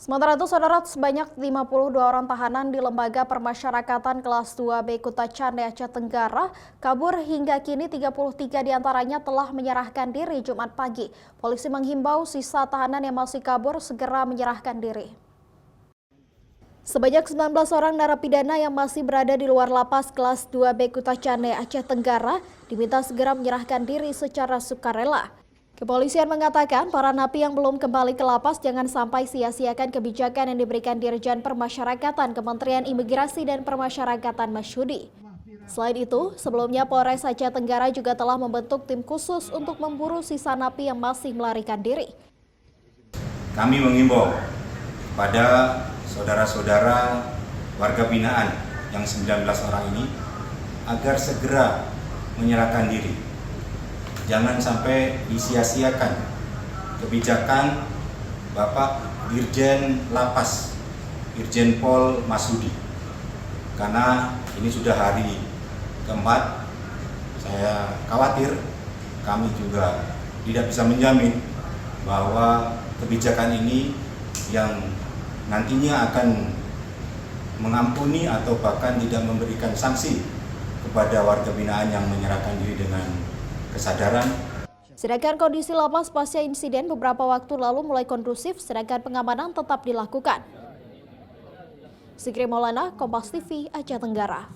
Sementara itu, saudara, sebanyak 52 orang tahanan di Lembaga Permasyarakatan Kelas 2B Kuta Cande, Aceh Tenggara kabur hingga kini 33 diantaranya telah menyerahkan diri Jumat pagi. Polisi menghimbau sisa tahanan yang masih kabur segera menyerahkan diri. Sebanyak 19 orang narapidana yang masih berada di luar lapas kelas 2B Kuta Cande, Aceh Tenggara diminta segera menyerahkan diri secara sukarela. Kepolisian mengatakan para napi yang belum kembali ke lapas jangan sampai sia-siakan kebijakan yang diberikan Dirjen Permasyarakatan Kementerian Imigrasi dan Permasyarakatan Masyudi. Selain itu, sebelumnya Polres Aceh Tenggara juga telah membentuk tim khusus untuk memburu sisa napi yang masih melarikan diri. Kami mengimbau pada saudara-saudara warga binaan yang 19 orang ini agar segera menyerahkan diri. Jangan sampai disia-siakan kebijakan Bapak Dirjen Lapas, Irjen Pol Masudi. Karena ini sudah hari keempat, saya khawatir kami juga tidak bisa menjamin bahwa kebijakan ini yang nantinya akan mengampuni atau bahkan tidak memberikan sanksi kepada warga binaan yang menyerahkan diri dengan kesadaran. Sedangkan kondisi lapas pasca insiden beberapa waktu lalu mulai kondusif, sedangkan pengamanan tetap dilakukan. Sigri Maulana, Kompas TV, Aceh Tenggara.